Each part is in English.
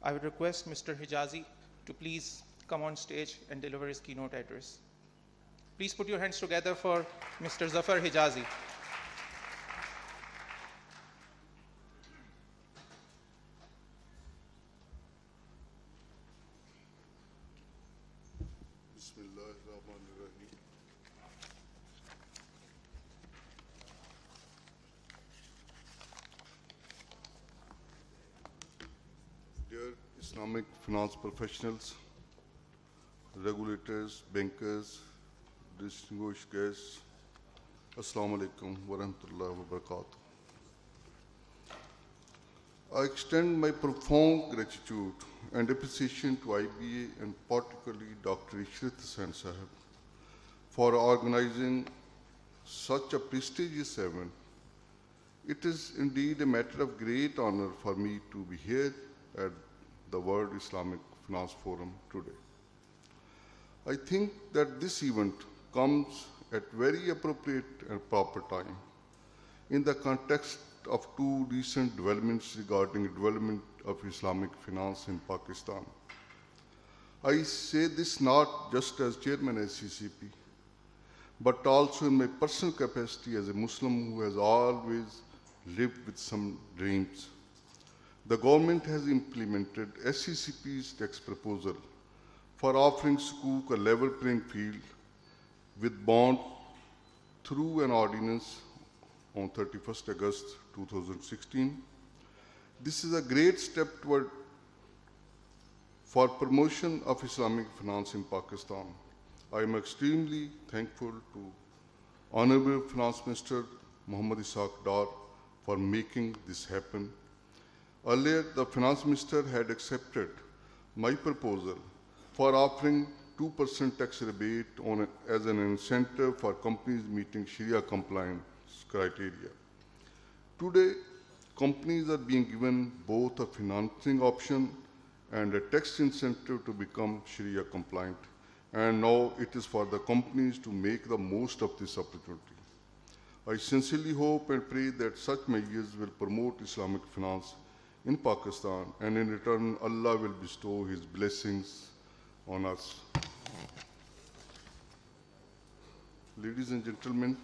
I would request Mr. Hijazi to please come on stage and deliver his keynote address. Please put your hands together for Mr. Zafar Hijazi. Dear Islamic finance professionals, regulators, bankers, distinguished guests, Assalamu alaikum wa rahmatullahi wa barakatuh. I extend my profound gratitude and appreciation to IBA and particularly Dr. Ishrat Hussain Sahib for organizing such a prestigious event. It is indeed a matter of great honor for me to be here at the World Islamic Finance Forum today. I think that this event comes at very appropriate and proper time in the context of two recent developments regarding development of Islamic finance in Pakistan. I say this not just as chairman of SECP, but also in my personal capacity as a Muslim who has always lived with some dreams. The government has implemented SECP's tax proposal for offering Sukuk a level playing field with bond through an ordinance on 31st August 2016. This is a great step toward for promotion of Islamic finance in Pakistan. I am extremely thankful to Honorable Finance Minister Muhammad Ishaq Dar for making this happen. Earlier, the Finance Minister had accepted my proposal for offering 2% tax rebate as an incentive for companies meeting Sharia compliance criteria. Today, companies are being given both a financing option and a tax incentive to become Sharia compliant. And now it is for the companies to make the most of this opportunity. I sincerely hope and pray that such measures will promote Islamic finance in Pakistan, and in return, Allah will bestow His blessings on us. Ladies and gentlemen,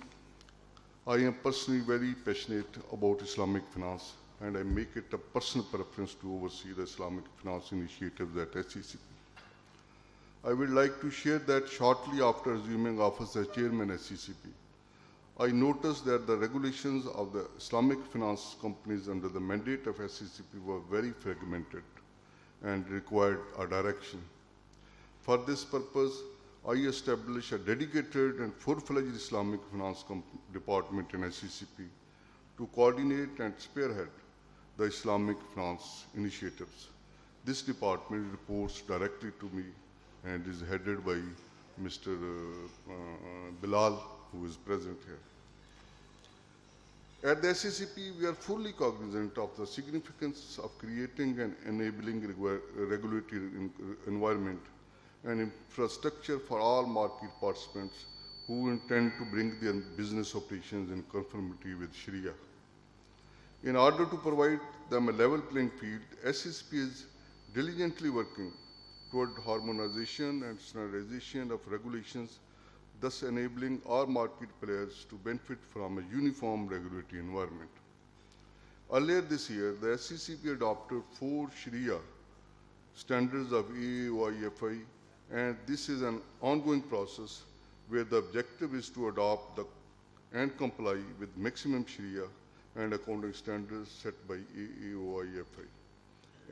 I am personally very passionate about Islamic finance, and I make it a personal preference to oversee the Islamic finance initiatives at SECP. I would like to share that shortly after assuming office as chairman at SECP, I noticed that the regulations of the Islamic finance companies under the mandate of SECP were very fragmented and required a direction. For this purpose, I established a dedicated and full-fledged Islamic finance department in SECP to coordinate and spearhead the Islamic finance initiatives. This department reports directly to me and is headed by Mr. Bilal, who is present here. At the SECP, we are fully cognizant of the significance of creating and enabling regulatory environment and infrastructure for all market participants who intend to bring their business operations in conformity with Sharia. In order to provide them a level playing field, SECP is diligently working toward harmonization and standardization of regulations, thus enabling all market players to benefit from a uniform regulatory environment. Earlier this year, the SECP adopted 4 Sharia standards of AAOIFI, and this is an ongoing process where the objective is to adopt and comply with maximum Sharia and accounting standards set by AAOIFI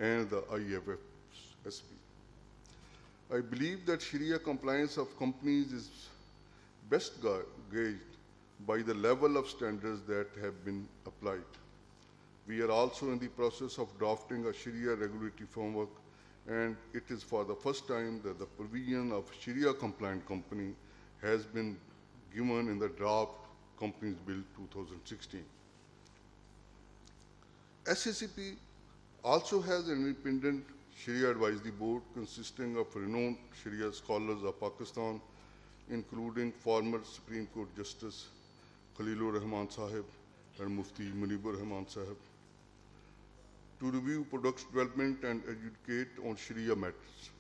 and the IFFSB. I believe that Sharia compliance of companies is best gauged by the level of standards that have been applied. We are also in the process of drafting a Sharia regulatory framework, and it is for the first time that the provision of Sharia compliant company has been given in the draft Companies Bill 2016. SECP also has an independent Sharia Advisory Board consisting of renowned Sharia scholars of Pakistan, including former Supreme Court Justice Khalilur Rahman Sahib and Mufti Munibur Rahman Sahib. to review products development and educate on Sharia matters.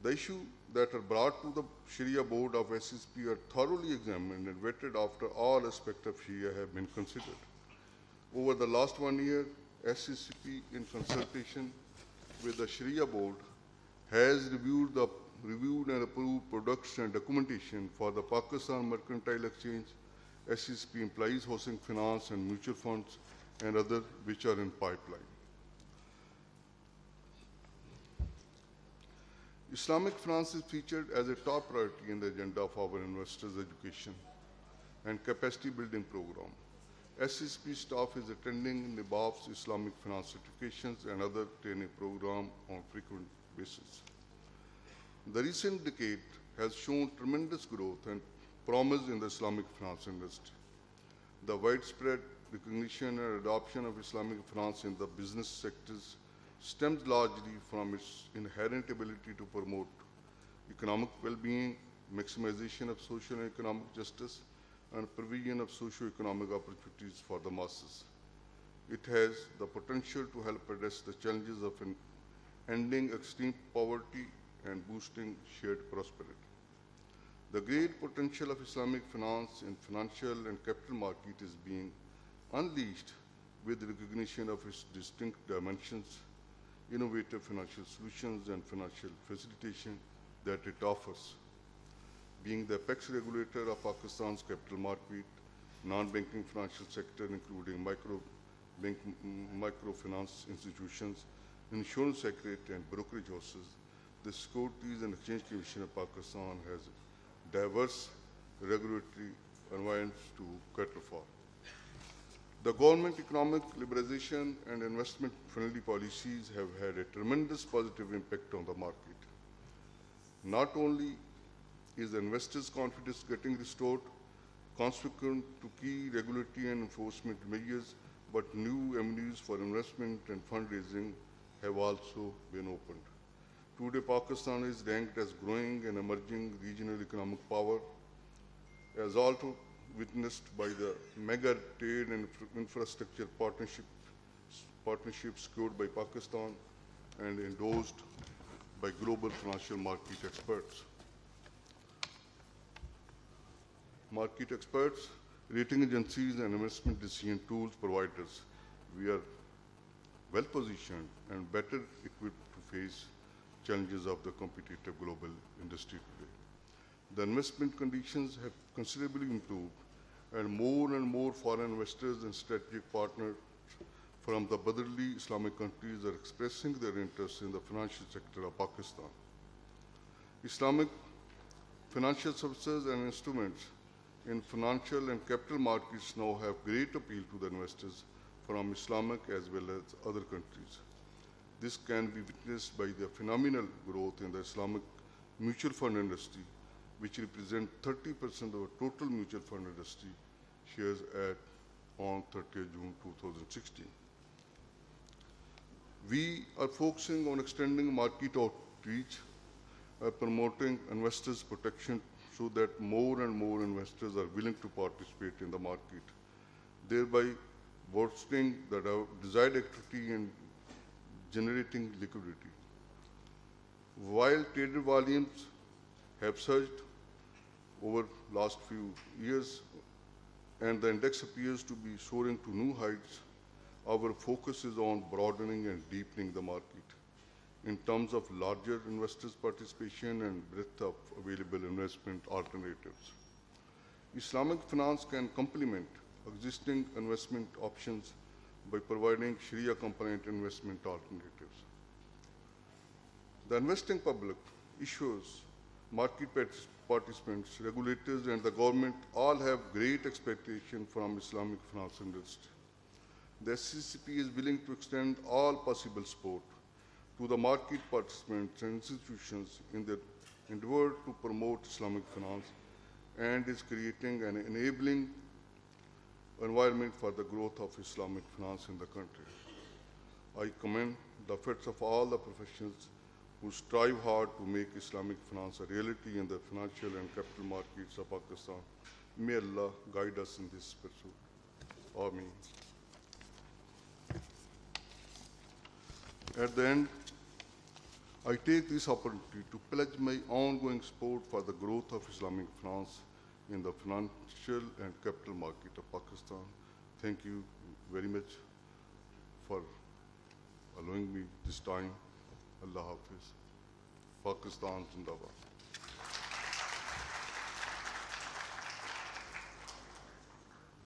The issues that are brought to the Sharia board of SECP are thoroughly examined and vetted after all aspects of Sharia have been considered. Over the last 1 year, SECP, in consultation with the Sharia board, has reviewed and approved products and documentation for the Pakistan Mercantile Exchange, SECP Employees Housing Finance and Mutual Funds, and others which are in pipeline. Islamic finance is featured as a top priority in the agenda of our investors' education and capacity building program. SECP staff is attending NIBAF's Islamic finance certifications and other training program on frequent basis. The recent decade has shown tremendous growth and promise in the Islamic finance industry. The widespread recognition and adoption of Islamic finance in the business sectors stems largely from its inherent ability to promote economic well-being, maximization of social and economic justice, and provision of socio-economic opportunities for the masses. It has the potential to help address the challenges of ending extreme poverty and boosting shared prosperity. The great potential of Islamic finance in financial and capital market is being unleashed with recognition of its distinct dimensions, innovative financial solutions, and financial facilitation that it offers. Being the apex regulator of Pakistan's capital market, non-banking financial sector, including microfinance institutions, insurance secretariat, and brokerage houses, the Securities and Exchange Commission of Pakistan has diverse regulatory environments to cater for. The government economic liberalization and investment-friendly policies have had a tremendous positive impact on the market. Not only is the investors' confidence getting restored, consequent to key regulatory and enforcement measures, but new avenues for investment and fundraising have also been opened. Today, Pakistan is ranked as growing and emerging regional economic power, as also witnessed by the mega trade and infrastructure partnership secured by Pakistan and endorsed by global financial market experts. Market experts, rating agencies, and investment decision tools providers, we are well positioned and better equipped to face challenges of the competitive global industry today. The investment conditions have considerably improved, and more foreign investors and strategic partners from the brotherly Islamic countries are expressing their interest in the financial sector of Pakistan. Islamic financial services and instruments in financial and capital markets now have great appeal to the investors from Islamic as well as other countries. This can be witnessed by the phenomenal growth in the Islamic mutual fund industry, which represent 30% of the total mutual fund industry shares on 30th June 2016. We are focusing on extending market outreach, promoting investors' protection so that more and more investors are willing to participate in the market, thereby bolstering the desired activity and generating liquidity. While traded volumes have surged over last few years and the index appears to be soaring to new heights, our focus is on broadening and deepening the market in terms of larger investors' participation and breadth of available investment alternatives. Islamic finance can complement existing investment options by providing Sharia-compliant investment alternatives. The investing public, issuers, market participants, regulators, and the government all have great expectation from Islamic finance industry. The SECP is willing to extend all possible support to the market participants and institutions in their endeavor to promote Islamic finance and is creating an enabling environment for the growth of Islamic finance in the country. I commend the efforts of all the professionals who strive hard to make Islamic finance a reality in the financial and capital markets of Pakistan. May Allah guide us in this pursuit. Ameen. At the end, I take this opportunity to pledge my ongoing support for the growth of Islamic finance in the financial and capital market of Pakistan. Thank you very much for allowing me this time. Allah Hafiz. Pakistan Zindabad.